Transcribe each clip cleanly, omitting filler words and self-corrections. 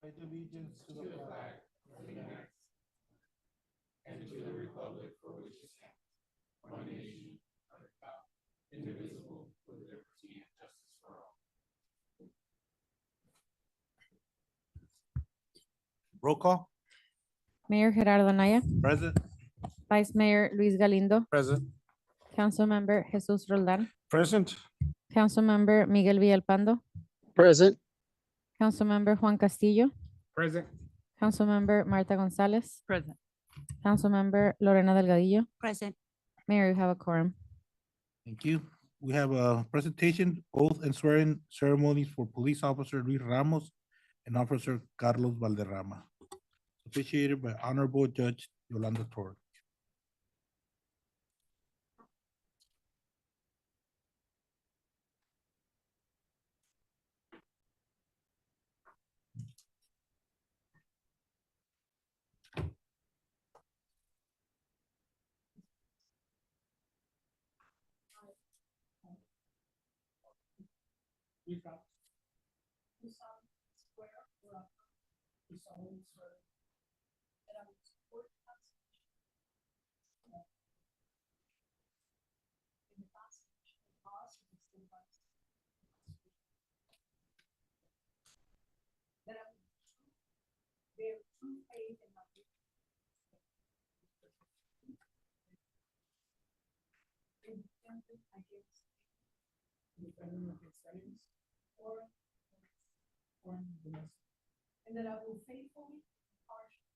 pledge allegiance to the flag of the United States and to the republic for which it stands, one nation, under God, indivisible, with liberty and justice for all. Roll call. Mayor Gerardo Anaya, Present. Vice Mayor Luis Galindo, Present. Councilmember Jesus Roldan, Present. Councilmember Miguel Villalpando, Present. Councilmember Juan Castillo, Present. Councilmember Marta Gonzalez, Present. Councilmember Lorena Delgadillo. Present. Mayor, you have a quorum. Thank you. We have a presentation, oath and swearing ceremonies for Police Officer Luis Ramos and Officer Carlos Balderrama, officiated by Honorable Judge Yolanda Torok. And that I will faithfully, impartially,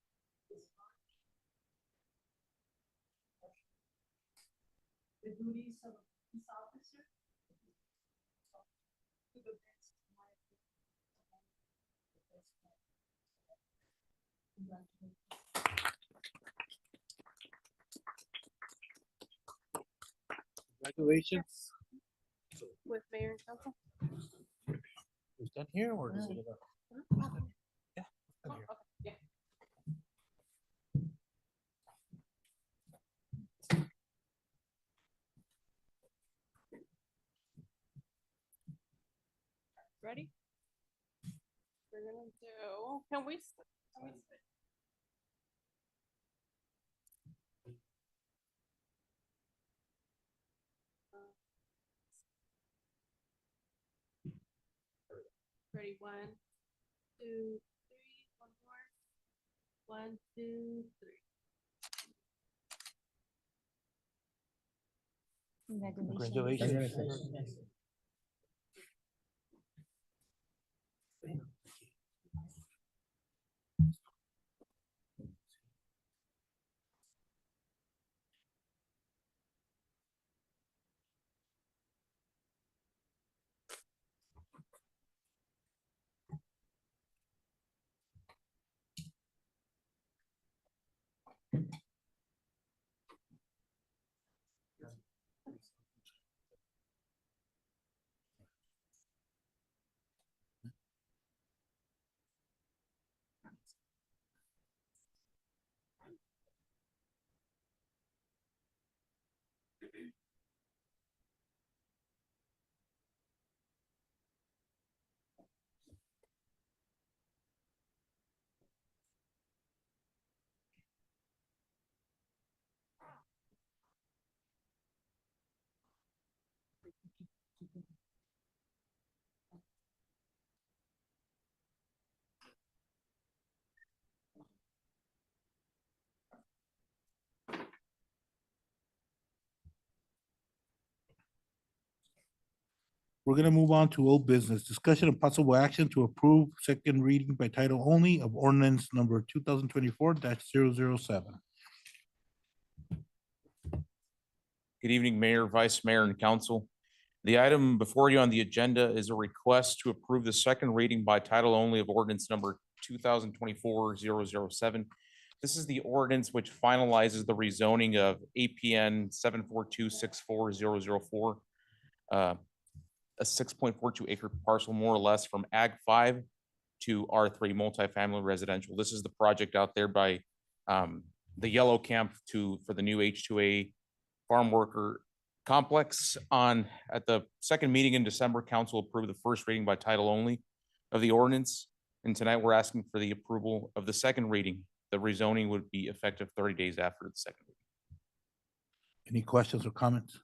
discharge the duties of a police officer to the best of my ability. Congratulations. Congratulations. With Mayor and Council. Is that here or is it? Yeah. done here. Ready? We're gonna do, can we? Ready, 1, 2, 3, one more. 1, 2, 3. Congratulations. We're gonna move on to old business, discussion of possible action to approve second reading by title only of ordinance number 2024-007. Good evening, Mayor, Vice Mayor, and Council. The item before you on the agenda is a request to approve the second reading by title only of ordinance number 2024-007. This is the ordinance which finalizes the rezoning of APN 74264-004, a 6.42 acre parcel, more or less, from Ag 5 to R3 multifamily residential. This is the project out there by the yellow camp for the new H2A farm worker complex. At the second meeting in December, council approved the first reading by title only of the ordinance. And tonight we're asking for the approval of the second reading. The rezoning would be effective 30 days after the second reading. Any questions or comments?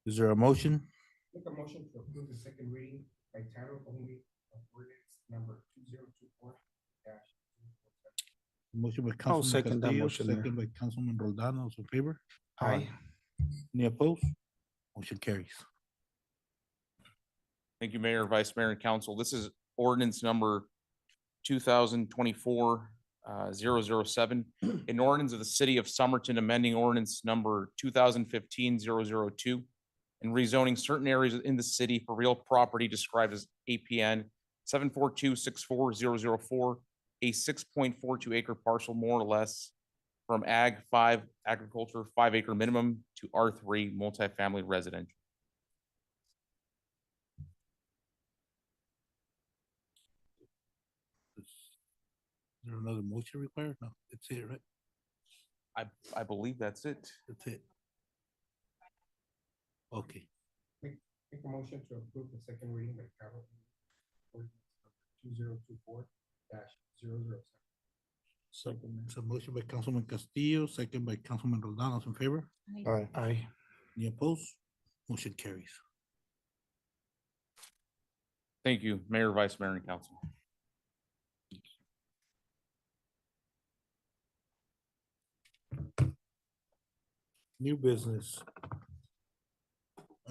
Is there a motion? Make a motion to approve the second reading by title only of ordinance number 2024 Motion by I'll Councilman second that Castillo, motion, Mayor. second by Councilman Roldan. Those in favor? Aye. Any opposed? Motion carries. Thank you, Mayor, Vice Mayor, and Council. This is ordinance number 2024-007, an ordinance of the City of Somerton amending ordinance number 2015-002 and rezoning certain areas in the city for real property described as APN 742-64004, a 6.42 acre parcel more or less from Ag 5 agriculture 5 acre minimum to R3 multifamily residential. Is there another motion required? No, that's it, right? I believe that's it. That's it. Okay, Make a motion to approve the second reading by title only ordinance number 2024-007. Second. it's a motion by Councilman Castillo, second by Councilman Roldan. Those in favor? Aye. Aye. Any opposed? Motion carries. Thank you, Mayor, Vice Mayor, and Council. New business.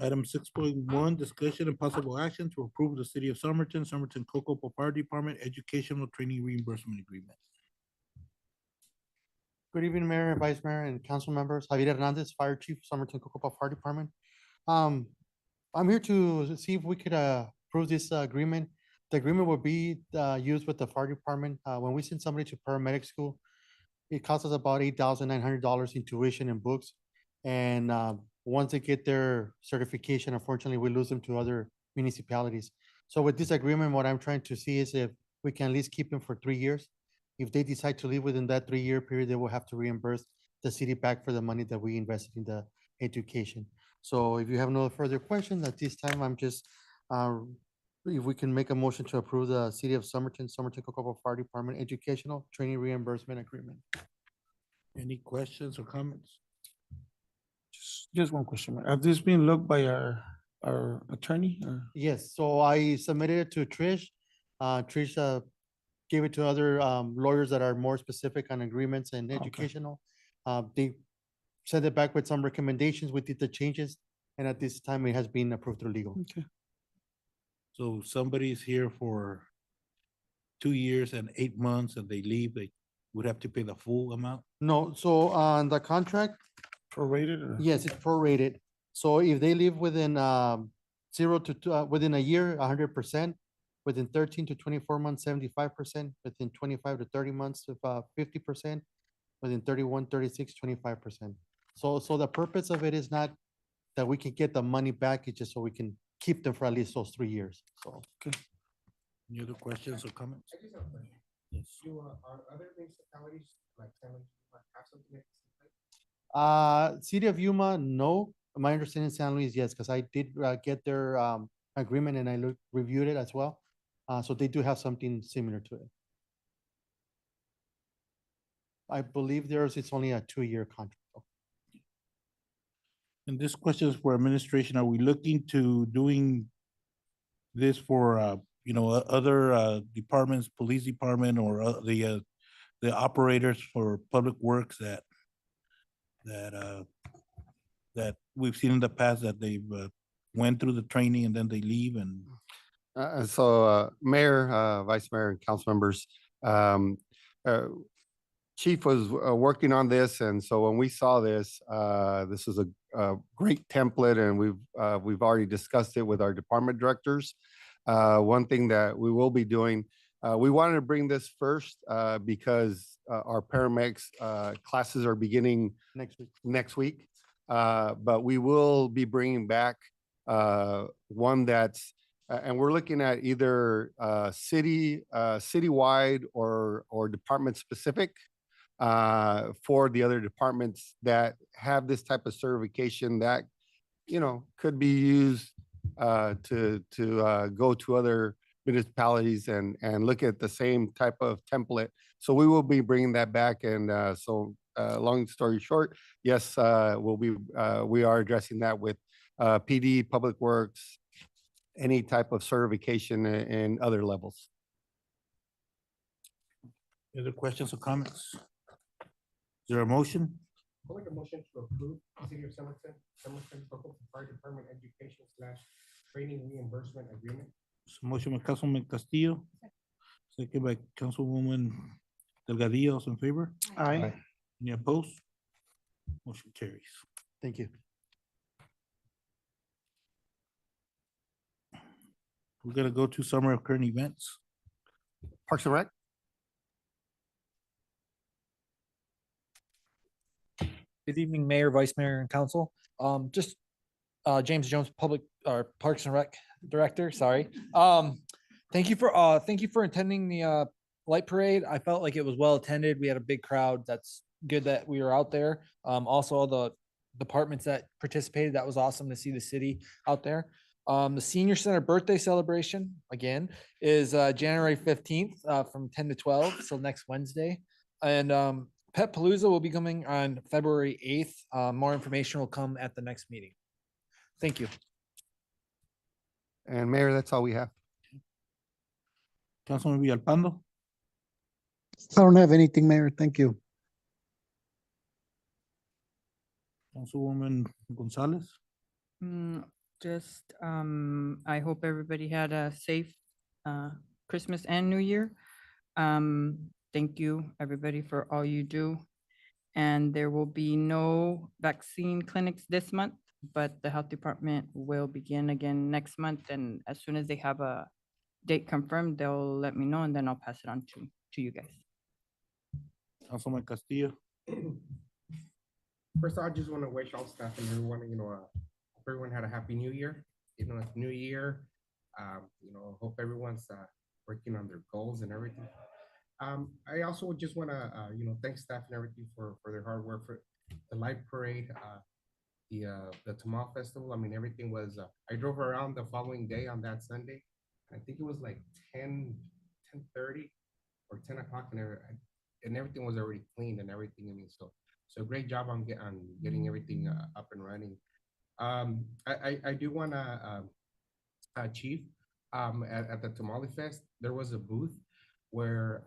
Item 6.1, discussion and possible action to approve the City of Somerton, Somerton Cocopah Fire Department Educational Training Reimbursement Agreement. Good evening, Mayor, Vice Mayor, and council members. Javier Hernandez, Fire Chief, Somerton Cocopah Fire Department. I'm here to see if we could approve this agreement. The agreement will be used with the fire department. When we send somebody to paramedic school, it costs us about $8,900 in tuition and books. And once they get their certification, unfortunately, we lose them to other municipalities. So with this agreement, what I'm trying to see is if we can at least keep them for 3 years. If they decide to leave within that 3-year period, they will have to reimburse the city back for the money that we invested in the education. So if you have no further questions, at this time, I'm just, if we can make a motion to approve the City of Somerton, Somerton Cocopah Fire Department Educational Training Reimbursement Agreement. Any questions or comments? Just one question, Mayor. Have this been looked by our attorney or? Yes, so I submitted it to Trish. Trish gave it to other lawyers that are more specific on agreements and Okay. educational. They sent it back with some recommendations. We did the changes, and at this time, it has been approved through legal. Okay. So somebody's here for 2 years and 8 months and they leave, they would have to pay the full amount? No, so on the contract, Prorated or? yes, it's prorated. So if they leave within 0 to within a year, 100%, within 13 to 24 months, 75%, within 25 to 30 months, 50%, within 31, 36, 25%. So the purpose of it is not that we can get the money back, it's just so we can keep them for at least those 3 years. So Any other questions or comments? I just have a question. Yes. Are other municipalities like San Luis have something like this? City of Yuma, no. My understanding San Luis, yes, because I did get their agreement and I reviewed it as well. So they do have something similar to it. I believe theirs, it's only a 2-year contract. though. And this question is for administration. Are we looking to doing this for, other departments, police department or the operators for public works that we've seen in the past that they've went through the training and then they leave and Mayor, Vice Mayor, and council members, Chief was working on this, and so when we saw this, this is a great template, and we've already discussed it with our department directors. One thing that we will be doing, we wanted to bring this first because our paramedics classes are beginning Next week. but we will be bringing back one that's, and we're looking at either citywide or department specific for the other departments that have this type of certification that, could be used to go to other municipalities and look at the same type of template. So we will be bringing that back. And long story short, yes, we are addressing that with PD, Public Works, any type of certification in other levels. Any other questions or comments? Is there a motion? I'll make a motion to approve City of Somerton, Cocopah Fire Department Education / Training Reimbursement Agreement. So motion by Councilman Castillo, second by Councilwoman Delgadillo, those in favor? Aye. Any opposed? Motion carries. Thank you. We're gonna go to summer of current events. Parks and Rec? Good evening, Mayor, Vice Mayor, and Council. Just James Jones, Parks and Rec Director, sorry. Thank you for attending the light parade. I felt like it was well attended. We had a big crowd. That's good that we were out there. Also all the departments that participated, that was awesome to see the city out there. The Senior Center birthday celebration, again, is January 15th from 10 to 12, so next Wednesday. And Pet Palooza will be coming on February 8th. More information will come at the next meeting. Thank you. And Mayor, that's all we have. Councilman Villalpando, I don't have anything, Mayor. Thank you. Councilwoman Gonzalez. Just, I hope everybody had a safe Christmas and New Year. Thank you, everybody, for all you do. And there will be no vaccine clinics this month, but the health department will begin again next month. And as soon as they have a date confirmed, they'll let me know, and then I'll pass it on to you guys. Councilman Castillo. First, I just want to wish all staff and everyone, hope everyone had a happy New Year. It's New Year. Hope everyone's working on their goals and everything. I also would just want to, thank staff and everything for their hard work for the light parade, the Tamal Festival. I mean, everything was, I drove around the following day on that Sunday. I think it was like 10:30 or 10 o'clock and everything was already cleaned and everything. I mean, so great job on getting everything up and running. I do want to, Chief, at the Tamale Fest, there was a booth where,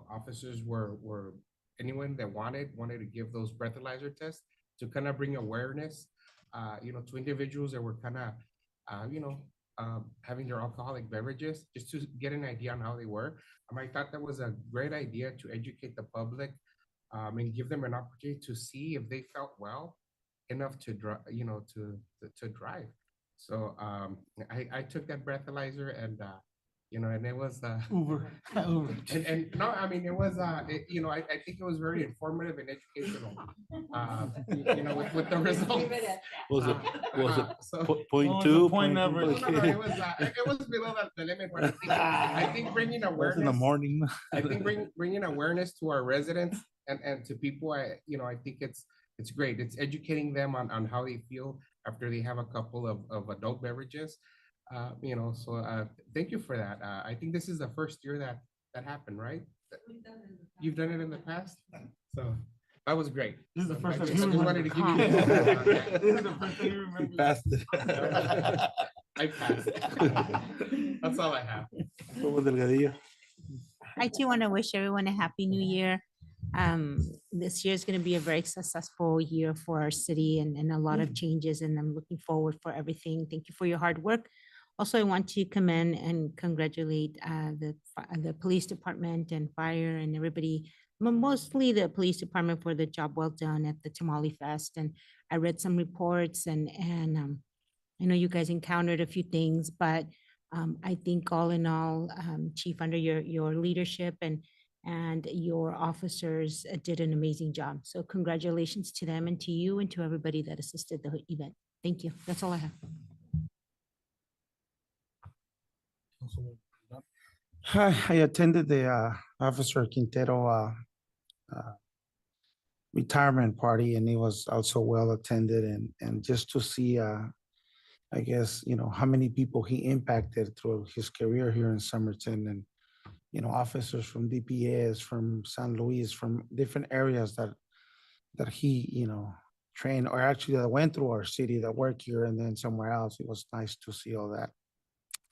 officers were anyone that wanted to give those breathalyzer tests to kind of bring awareness, to individuals that were kind of, having their alcoholic beverages, just to get an idea on how they were. I thought that was a great idea to educate the public and give them an opportunity to see if they felt well enough to drive, to drive. So I took that breathalyzer and and it was Uber. and no, I mean it was I think it was very informative and educational. With the results. Was it So, point two? point no, number? it was below the limit, but I think bringing Was in awareness. the morning. I think bringing awareness to our residents and to people, I think it's great. It's educating them on how they feel after they have a couple of adult beverages. So thank you for that. I think this is the first year that happened, right? You've done it in the past, so that was great. This is the So first I time just you wanted to give you. This is the first time you remember. You passed it. I passed. That's all I have. Councilwoman Delgadillo. I too want to wish everyone a happy new year. This year is going to be a very successful year for our city and a lot of changes, and I'm looking forward for everything. Thank you for your hard work. Also, I want to commend and congratulate the police department and fire and everybody, mostly the police department, for the job well done at the Tamale Fest. And I read some reports and I know you guys encountered a few things, but I think all in all, Chief, under your leadership and your officers did an amazing job. So congratulations to them and to you and to everybody that assisted the event. Thank you. That's all I have. I attended the Officer Quintero retirement party, and it was also well attended, and just to see I guess, how many people he impacted through his career here in Somerton and, officers from DPS, from San Luis, from different areas that he, trained or actually that went through our city that work here and then somewhere else. It was nice to see all that.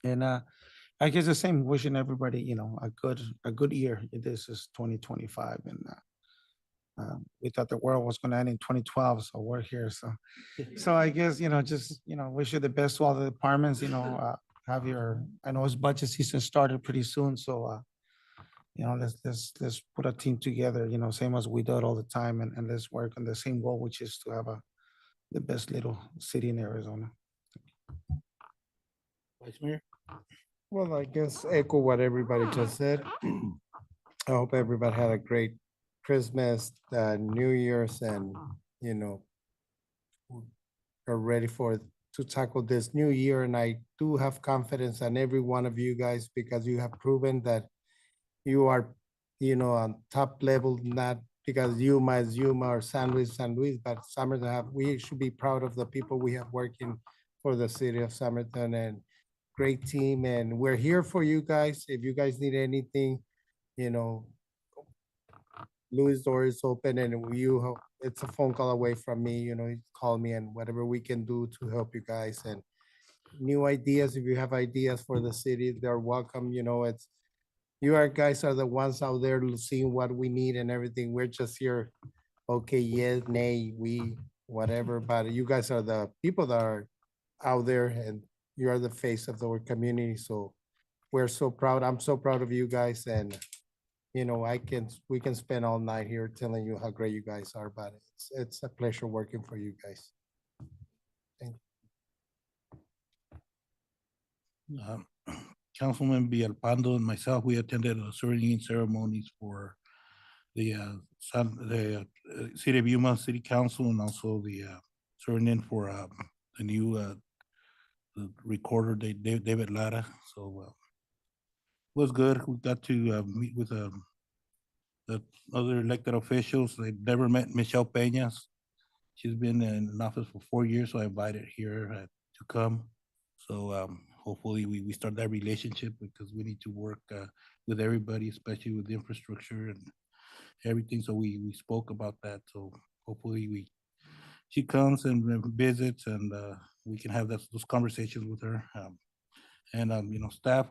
And I guess the same, wishing everybody, a good year. This is 2025 and we thought the world was gonna end in 2012, so we're here. So I guess, wish you the best to all the departments, I know it's budget season started pretty soon, so let's put a team together, same as we do it all the time and let's work on the same goal, which is to have the best little city in Arizona. Vice Mayor? Well, I guess echo what everybody just said. I hope everybody had a great Christmas, New Year's, and, are ready to tackle this new year. And I do have confidence in every one of you guys because you have proven that you are, on top level, not because Yuma is Yuma or San Luis, but Somerton we should be proud of the people we have working for the city of Somerton, and great team. And we're here for you guys. If you guys need anything, Louis' door is open and it's a phone call away from me, you call me and whatever we can do to help you guys. And new ideas, if you have ideas for the city, they're welcome. Guys are the ones out there seeing what we need and everything. We're just here, okay, yes, nay, whatever, but you guys are the people that are out there and you are the face of our community. So we're so proud. I'm so proud of you guys. And we can spend all night here telling you how great you guys are, but it's a pleasure working for you guys. Thank you. Councilman Villalpando and myself, we attended the swearing-in ceremonies for the City of Yuma City Council and also the swearing in for the new the recorder, David Lara. So it was good. We got to meet with the other elected officials. They've never met Michelle Peñas. She's been in office for 4 years, so I invited her to come. So hopefully we start that relationship because we need to work with everybody, especially with the infrastructure and everything. So we spoke about that. So hopefully she comes and visits and we can have those conversations with her. Staff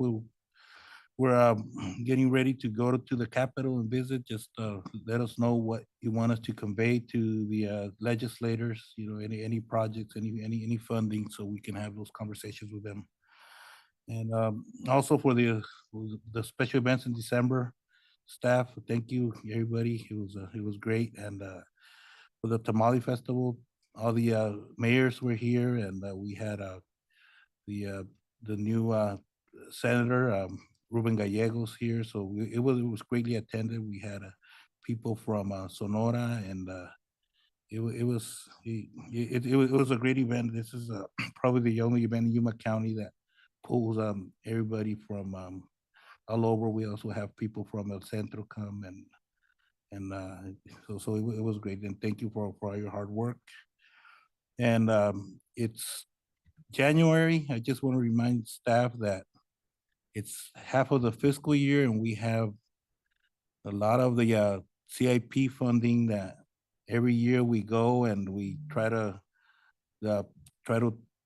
we're getting ready to go to the Capitol and visit. Just let us know what you want us to convey to the legislators, any projects, any funding, so we can have those conversations with them. And also for the special events in December, staff, thank you, everybody. It was great. And for the Tamale Festival, all the mayors were here, and we had the new senator, Ruben Gallegos here, so it was greatly attended. We had people from Sonora, and it was a great event. This is probably the only event in Yuma County that pulls everybody from all over. We also have people from El Centro come, and so it was great. And thank you for all your hard work. And it's January. I just want to remind staff that it's half of the fiscal year, and we have a lot of the CIP funding that every year we go and we try to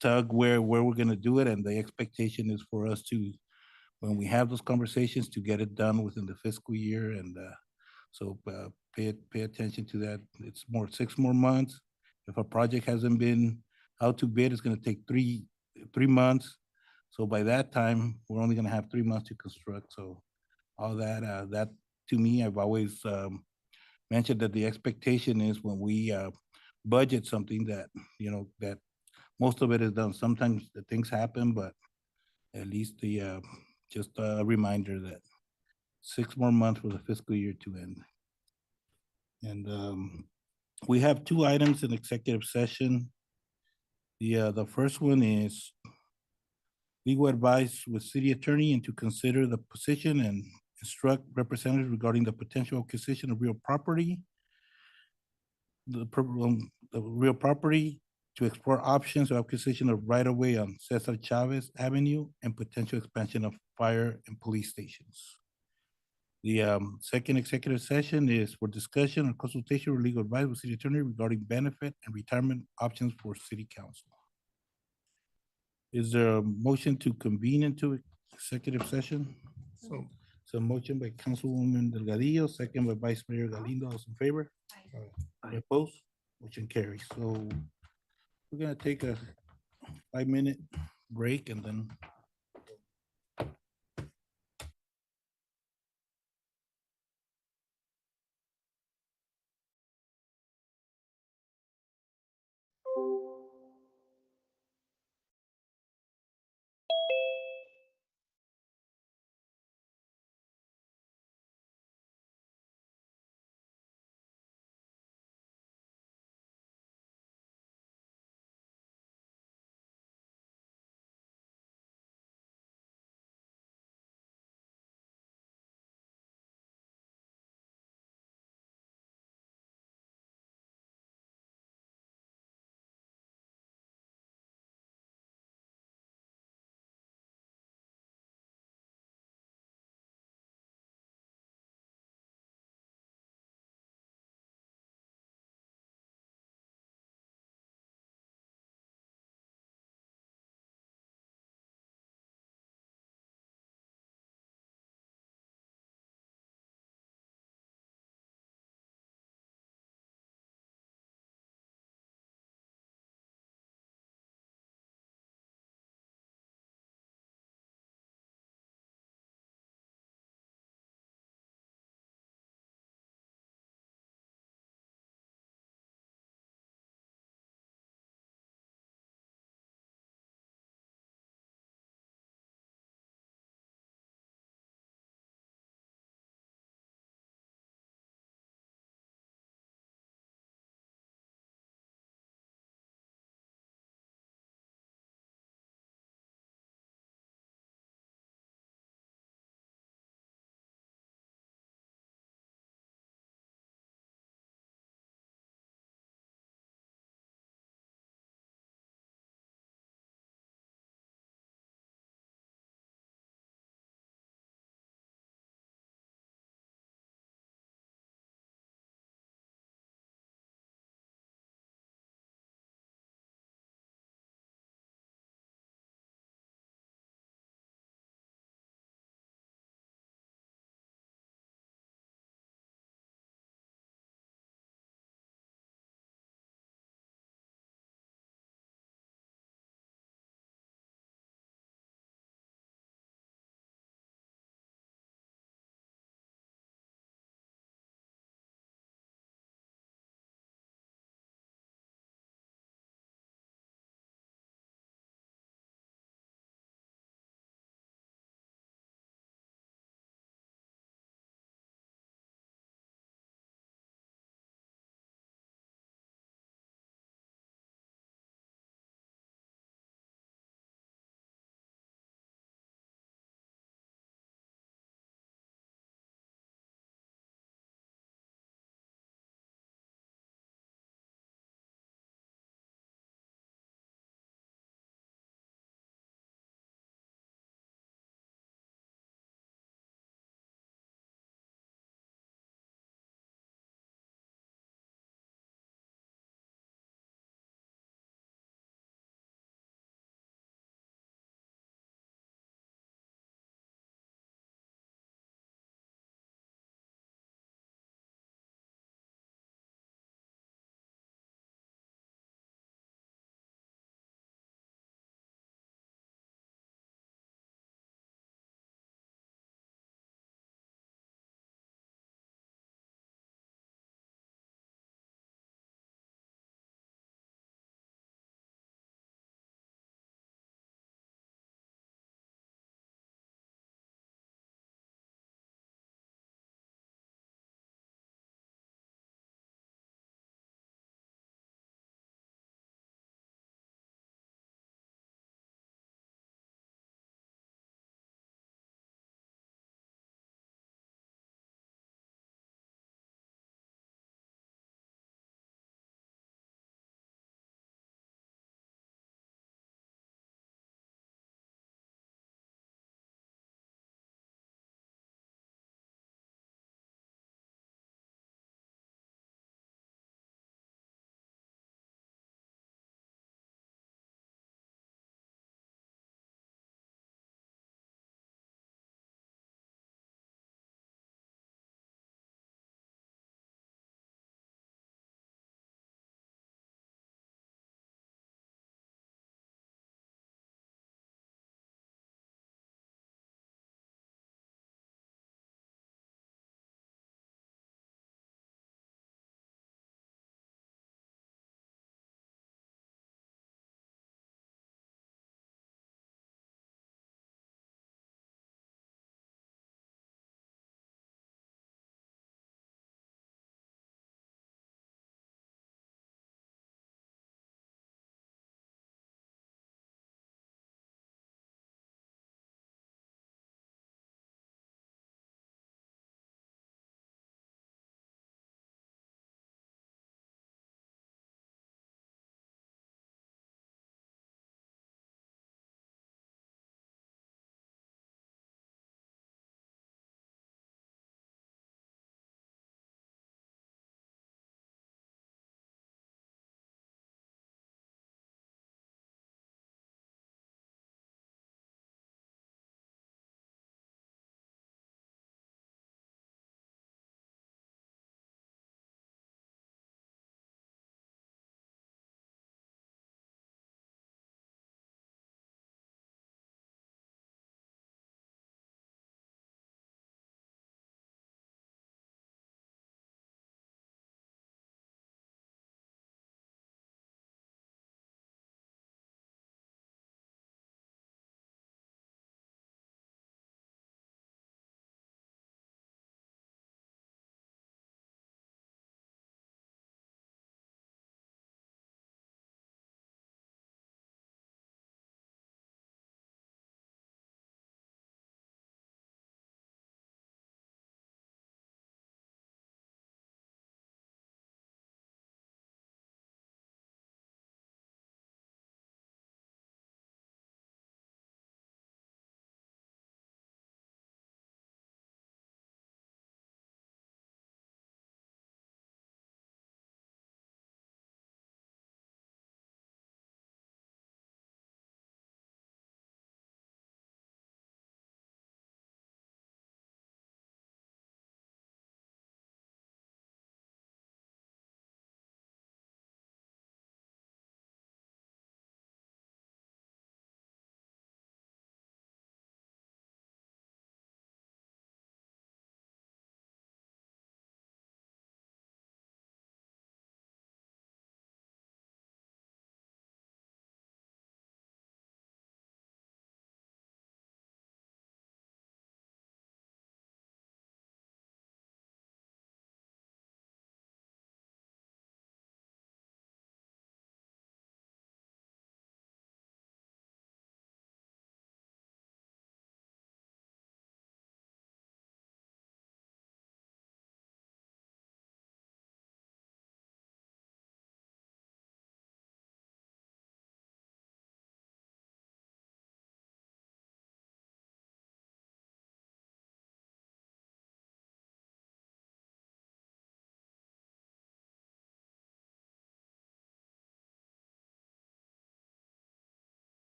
tug where we're going to do it, and the expectation is for us to, when we have those conversations, to get it done within the fiscal year. And so pay attention to that. It's 6 more months. If a project hasn't been out to bid, it's going to take three months. So by that time, we're only going to have 3 months to construct. So all that to me, I've always mentioned that the expectation is when we budget something that, that most of it is done. Sometimes the things happen, but at least just a reminder that 6 more months for the fiscal year to end. And we have 2 items in executive session. The first one is legal advice with city attorney and to consider the position and instruct representatives regarding the potential acquisition of real property. The real property to explore options of acquisition of right-of-way on Cesar Chavez Avenue and potential expansion of fire and police stations. The second executive session is for discussion and consultation with legal advice with city attorney regarding benefit and retirement options for city council. Is there a motion to convene into executive session? So motion by Councilwoman Delgadillo, second by Vice Mayor Galindo. All those in favor? Any opposed? Motion carries. So we're gonna take a 5-minute break and then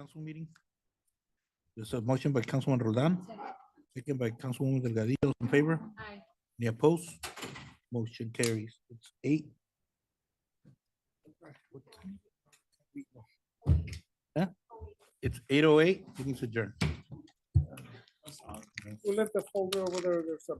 council meeting. There's a motion by Councilman Roldan, second by Councilwoman Delgadillo. Those in favor? Aye. Any opposed? Motion carries. It's 8. Huh? It's 8:08. It needs to adjourn. We'll let the folder over there, there's a.